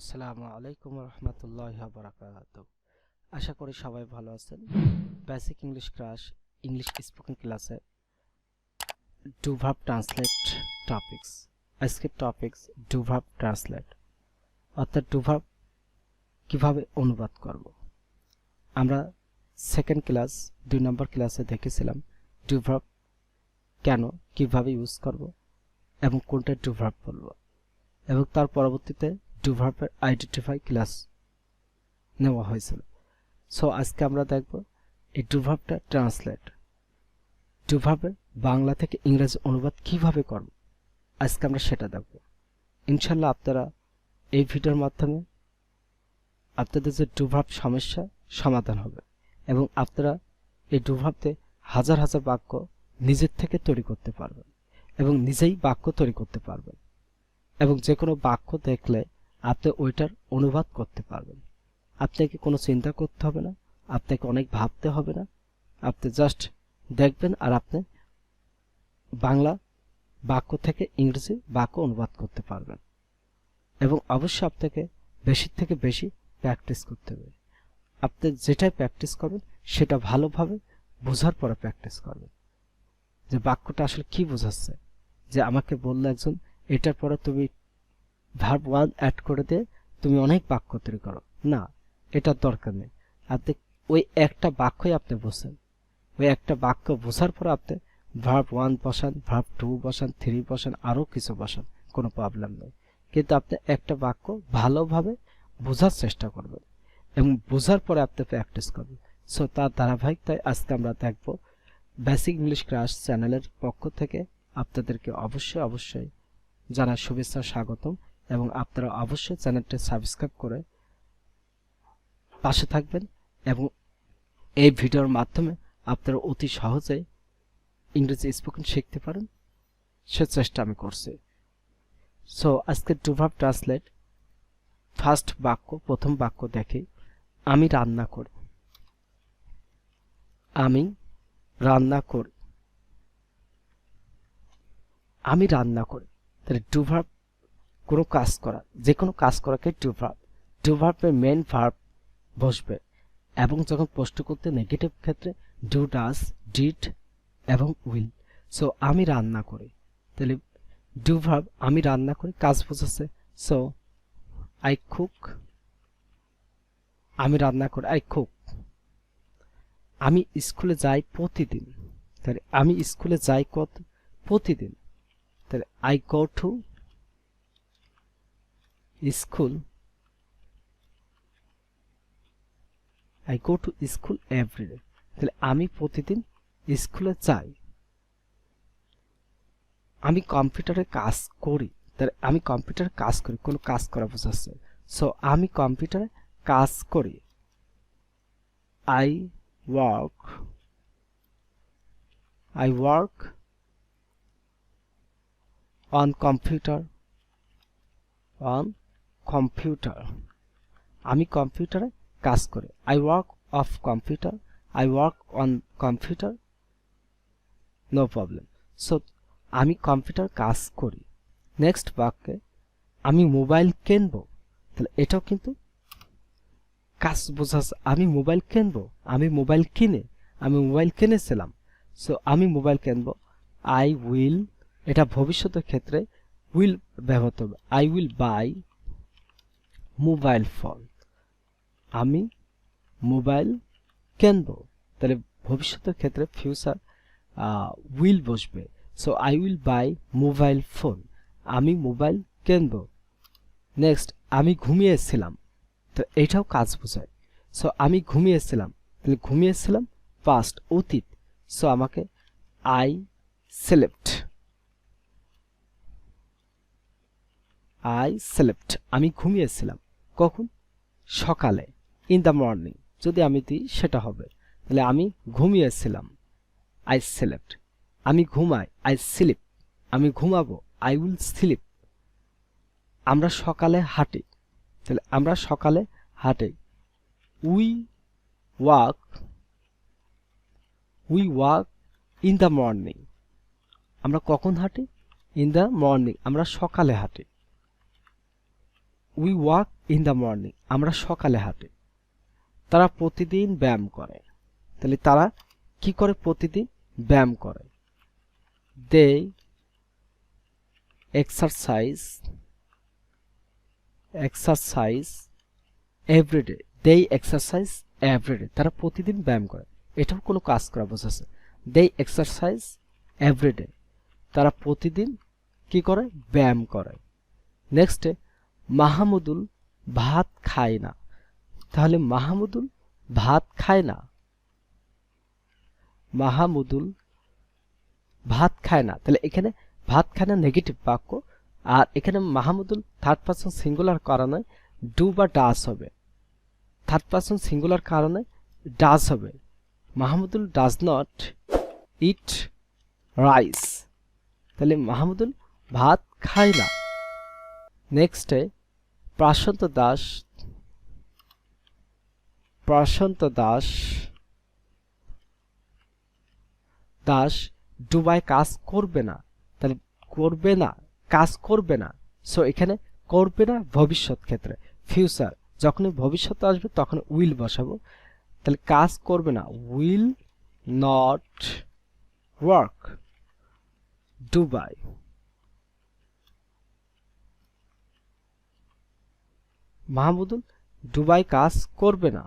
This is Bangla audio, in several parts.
আসসালামু আলাইকুম রহমতুল্লাহি ওয়া বারাকাতুহু। আশা করি সবাই ভালো আছেন। Basic English class English spoken ক্লাসে ডু ভার্ব ট্রান্সলেট টপিকস। আজকের টপিকস ডু ভার্ব ট্রান্সলেট, অর্থাৎ ডু ভার্ব কিভাবে অনুবাদ করব। আমরা সেকেন্ড ক্লাস 2 নম্বর ক্লাসে দেখেছিলাম ডু ভার্ব কেন, কিভাবে ইউজ করব এবং কোনটা ডু ভার্ব বলবো, এবং তার পরবর্তীতে ডু ভার্বের আইডেন্টিফাই ক্লাস নেওয়া হয়েছিল। সো আজকে আমরা দেখব এই ডু ভার্বটা ট্রান্সলেট, ডু ভার্বের বাংলা থেকে ইংরেজি অনুবাদ কিভাবে করব, আজকে আমরা সেটা দেখব। ইনশাল্লাহ আপনারা এই ভিডিওর মাধ্যমে আপনাদের যে ডু ভার্ব সমস্যা সমাধান হবে এবং আপনারা এই ডু ভার্বতে হাজার হাজার বাক্য নিজের থেকে তৈরি করতে পারবেন এবং নিজেই বাক্য তৈরি করতে পারবেন, এবং যে কোনো বাক্য দেখলে আপনি ওইটার অনুবাদ করতে পারবেন। আপনাকে কোনো চিন্তা করতে হবে না, আপনাকে অনেক ভাবতে হবে না, আপনি জাস্ট দেখবেন আর আপনি বাংলা বাক্য থেকে ইংরেজি বাক্য অনুবাদ করতে পারবেন। এবং অবশ্যই আপনাকে বেশি থেকে বেশি প্র্যাকটিস করতে হবে। আপনি যেটাই প্র্যাকটিস করবেন সেটা ভালোভাবে বোঝার পরে প্র্যাকটিস করবেন, যে বাক্যটা আসলে কি বোঝাচ্ছে। যে আমাকে বললো একজন এটার পরে তুমি ভার্ব 1 অ্যাড করে দিয়ে তুমি অনেক বাক্য তৈরি করো, না, এটার দরকার নেই। আপনি ওই একটা বাক্যই আপনি বোঝেন, ওই একটা বাক্য বোঝার পর আপনি ভার্ব 1 বসান, ভার্ব 2 বসান, 3 বসান, আরও কিছু বসান, কোনো প্রবলেম নেই। কিন্তু আপনি একটা বাক্য ভালোভাবে বোঝার চেষ্টা করবেন এবং বোঝার পরে আপনি প্র্যাকটিস করবেন। সো তার ধারাবাহিকতায় আজকে আমরা দেখব বেসিক ইংলিশ ক্লাস চ্যানেলের পক্ষ থেকে আপনাদেরকে অবশ্যই জানার শুভেচ্ছা, স্বাগতম, এবং আপনারা অবশ্যই চ্যানেলটি সাবস্ক্রাইব করে পাশে থাকবেন এবং এই ভিডিওর মাধ্যমে আপনারা অতি সহজেই ইংরেজি স্পোকেন শিখতে পারেন, সে চেষ্টা আমি করছি। সো আজকে ডু ভার্ব ট্রান্সলেট ফার্স্ট বাক্য, প্রথম বাক্য দেখি। আমি রান্না করি, আমি রান্না করি, আমি রান্না করি। তাহলে ডু ভার্ব কোনো কাজ করা, যে কোনো কাজ করাকে ডু ভার্ব। ডু ভার্বের মেন ভার্ব বসবে এবং যখন প্রশ্ন করতে নেগেটিভ ক্ষেত্রে ডু, ডাজ, ডিড এবং উইল। সো আমি রান্না করি, তাহলে ডু ভার্ব আমি রান্না করি কাজ বোঝাচ্ছে। সো আই কুক, আমি রান্না করি, আই কুক। আমি স্কুলে যাই প্রতিদিন, তাহলে আমি স্কুলে যাই প্রতিদিন, তাহলে I go to school, I go to school every day. তাহলে আমি প্রতিদিন স্কুলে যাই। আমি কম্পিউটারে কাজ করি, তাহলে আমি কম্পিউটারে কাজ করি, কোনো কাজ করা বোঝাচ্ছে। সো আমি কম্পিউটারে কাজ করি, I work on computer, আমি কম্পিউটারে কাজ করি, I work off computer, I work on computer, no problem. So আমি কম্পিউটার কাজ করি। নেক্সট বাক্যে আমি মোবাইল কিনবো, তাহলে এটাও কিন্তু কাজ বোঝাচ্ছে। আমি মোবাইল কিনবো, আমি মোবাইল কিনেছিলাম। সো আমি মোবাইল কিনবো, আই উইল, এটা ভবিষ্যতের ক্ষেত্রে উইল ব্যবহৃত হবে, I will buy mobile phone, আমি মোবাইল কিনবো। তাহলে ভবিষ্যতের ক্ষেত্রে ফিউচার উইল বসবে। So I will buy mobile phone, আমি মোবাইল কিনবো। নেক্সট আমি ঘুমিয়েছিলাম, তো এটাও কাজ বোঝায়। সো আমি ঘুমিয়েছিলাম, তাহলে ঘুমিয়েছিলাম পাস্ট, অতীত। সো আমাকে আই স্লেপ্ট, আমি ঘুমিয়েছিলাম কখন, সকালে, ইন দ্য মর্নিং যদি আমি দিই সেটা হবে। তাহলে আমি ঘুমিয়েছিলাম, আই স্লেপ্ট। আমি ঘুমাই, আই স্লিপ, আমি ঘুমাবো, আই উইল স্লিপ। আমরা সকালে হাঁটি, তাহলে আমরা সকালে হাঁটি, we walk in the morning. আমরা কখন হাঁটি, ইন দ্য মর্নিং, আমরা সকালে হাঁটি। We walk in the morning, আমরা সকালে হাঁটি। তারা প্রতিদিন ব্যায়াম করে, তাহলে তারা কি করে? প্রতিদিন ব্যায়াম করে। দে এক্সারসাইজ এভরিডে, দে এক্সারসাইজ এভরিডে, তারা প্রতিদিন ব্যায়াম করে। এটাও কোনো কাজ করা বোঝাচ্ছে। দে এক্সারসাইজ এভরিডে, তারা প্রতিদিন কি করে? ব্যায়াম করে। নেক্সটে মাহমুদুল ভাত খায় না, তাহলে মাহমুদুল ভাত খায় না, মাহমুদুল ভাত খায় না, তাহলে এখানে ভাত খায় না নেগেটিভ বাক্য, আর এখানে মাহমুদুল থার্ড পারসন সিঙ্গুলার কারণে ডু বা ডাস হবে। থার্ড পারসন সিঙ্গুলার কারণে ডাস হবে। Mahmudul does not eat rice, তাহলে মাহমুদুল ভাত খায় না। নেক্সটে প্রশান্ত দাস ডুবাই কাজ করবে না, তাহলে করবে না, কাজ করবে না। সো এখানে করবে না ভবিষ্যৎ ক্ষেত্রে, ফিউচার, যখনই ভবিষ্যৎ আসবে তখন উইল বসাবো। তাহলে কাজ করবে না, উইল নট ওয়ার্ক ডুবাই। মাহমুদুল ডুবাই কাজ করবে না।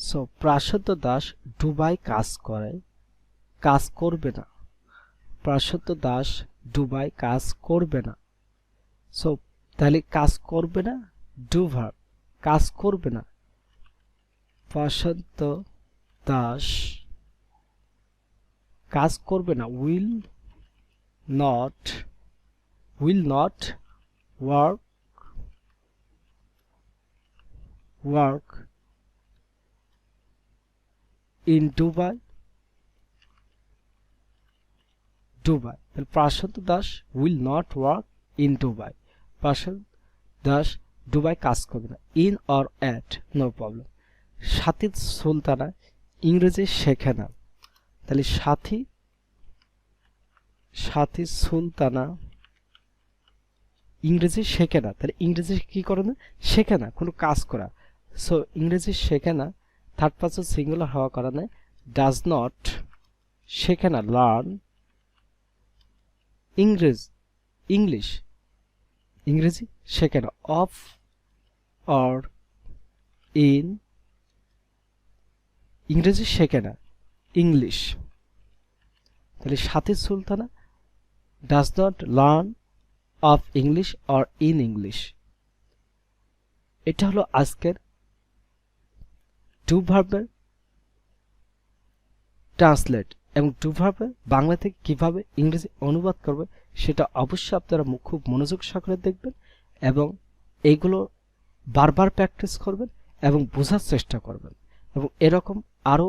সো প্রশান্ত দাস ডুবাই কাজ করবে না। প্রশান্ত দাস ডুবাই কাজ করবে না। সো তাহলে কাজ করবে না, ডু ভার্ব, কাজ করবে না। প্রশান্ত দাস কাজ করবে না, will not work in Dubai. তাহলে Prashant Das will not work in Dubai. Prashant Das Dubai কাজ করবে না। in or at, no problem. সাথী সুলতানা ইংরেজি শেখে না, তাহলে সাথী সুলতানা ইংরেজি শেখে না, তাহলে ইংরেজি কি করে না? শেখে না, কোনো কাজ করা। সো ইংরেজি শেখে না থার্ড পারসন সিঙ্গুলার হওয়ার কারণে ডাজ নট, শেখে না, লার্ন ইংরেজি শেখে না, অফ অর ইন, ইংরেজি শেখে না, ইংলিশ। তাহলে সাথী Sultana does not learn of English or in English. এটা হলো আজকের ডু ভার্বের ট্রান্সলেট, এবং ডু ভার্বের বাংলা থেকে কিভাবে ইংরেজি অনুবাদ করবে সেটা অবশ্যই আপনারা খুব মনোযোগ সহকারে দেখবেন, এবং এইগুলো বারবার প্র্যাকটিস করবেন এবং বোঝার চেষ্টা করবেন, এবং এরকম আরো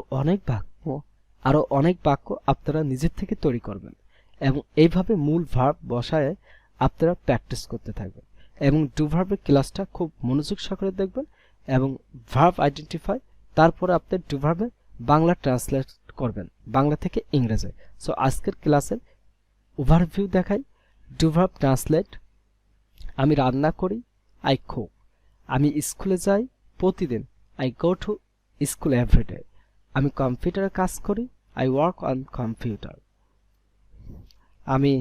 অনেক বাক্য আপনারা নিজের থেকে তৈরি করবেন, এবং এইভাবে মূল ভার্ব বসায় আপনারা প্র্যাকটিস করতে থাকবেন, এবং ডু ভার্বের ক্লাসটা খুব মনোযোগ সহকারে দেখবেন, এবং ভার্ব আইডেন্টিফাই, তারপরে আপনি ডু ভার্বে বাংলা ট্রান্সলেট করবেন, বাংলা থেকে ইংরেজি। সো আজকের ক্লাসের ওভারভিউ দেখাই। ডু ভার্ব ট্রান্সলেট: আমি রান্না করি, আই কুক। আমি স্কুলে যাই প্রতিদিন, I go to school everyday. আমি কম্পিউটারে কাজ করি, আই ওয়ার্ক অন কম্পিউটার। আমি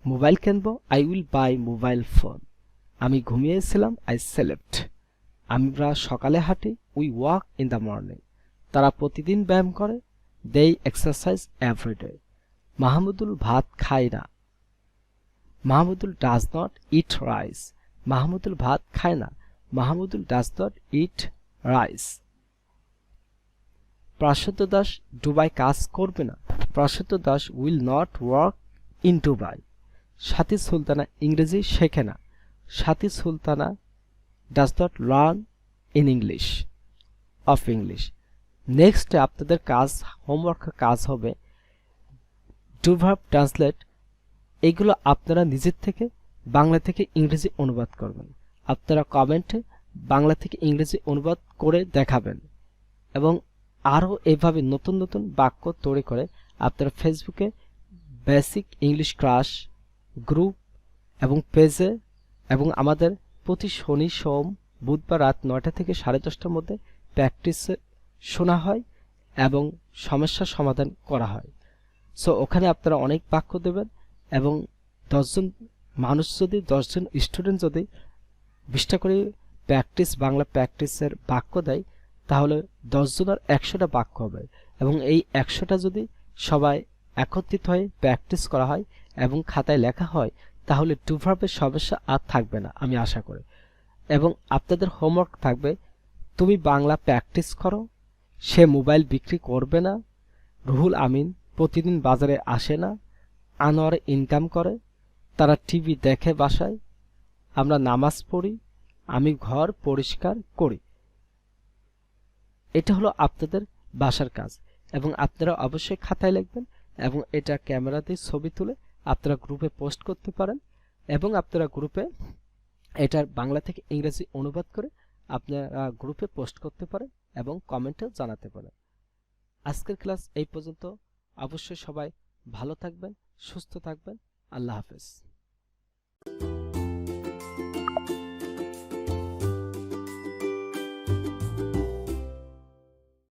মোবাইল কিনবো, I will buy mobile phone. আমি ঘুমিয়েছিলাম, আই স্লেপ্ট। আমরা সকালে হাঁটি, we walk in the morning. তারা প্রতিদিন ব্যায়াম করে, দে এক্সারসাইজ এভরিডে। মাহমুদুল ভাত খায় না, Mahmudul does not eat rice. Mahmudul ভাত খায় না, Mahmudul does not eat rice. Prashant Das Dubai কাজ করবে না, Prashant Das will not work in Dubai. Sathi Sultana ইংরেজি শেখে না, Sathi Sultana does not learn in English of English. Next আপনাদের কাজ, হোমওয়ার্কের কাজ হবে ডু ভার্ব ট্রান্সলেট। এইগুলো আপনারা নিজের থেকে বাংলা থেকে ইংরেজি অনুবাদ করবেন। আপনারা কমেন্টে বাংলা থেকে ইংরেজি অনুবাদ করে দেখাবেন এবং আরও এভাবে নতুন নতুন বাক্য তৈরি করে আপনারা ফেসবুকে বেসিক ইংলিশ ক্লাস গ্রুপ এবং পেজে এবং আমাদের প্রতি শনি সোম বুধবার রাত 9টা থেকে 10:30টার মধ্যে প্র্যাকটিসে শোনা হয় এবং সমস্যার সমাধান করা হয়। সো ওখানে আপনারা অনেক বাক্য দেবেন এবং 10 জন মানুষ যদি 10 জন স্টুডেন্ট যদি 20টা করে বাংলা প্র্যাকটিসের বাক্য দেয় তাহলে 10 জনের 100টা বাক্য হবে এবং এই 100টা যদি সবাই একত্রিত হয়ে প্র্যাকটিস করা হয় এবং খাতায় লেখা হয় তাহলে টু ভার্বের সমস্যা আর থাকবে না আমি আশা করি। এবং আপনাদের হোমওয়ার্ক থাকবে তুমি বাংলা প্র্যাকটিস করো, সে মোবাইল বিক্রি করবে না, রুহুল আমিন প্রতিদিন বাজারে আসে না, আনোয়ার ইনকাম করে, তারা টিভি দেখে বাসায়, আমরা নামাজ পড়ি, আমি ঘর পরিষ্কার করি। এটা হলো আপনাদের বাসার কাজ এবং আপনারা অবশ্যই খাতায় লিখবেন এবং এটা ক্যামেরাতে ছবি তুলে আপনারা গ্রুপে পোস্ট করতে পারেন এবং আপনারা গ্রুপে এটার বাংলা থেকে ইংরেজি অনুবাদ করে আপনারা গ্রুপে পোস্ট করতে পারেন এবং কমেন্টেও জানাতে পারেন। আজকের ক্লাস এই পর্যন্ত। অবশ্যই সবাই ভালো থাকবেন, সুস্থ থাকবেন। আল্লাহ হাফেজ।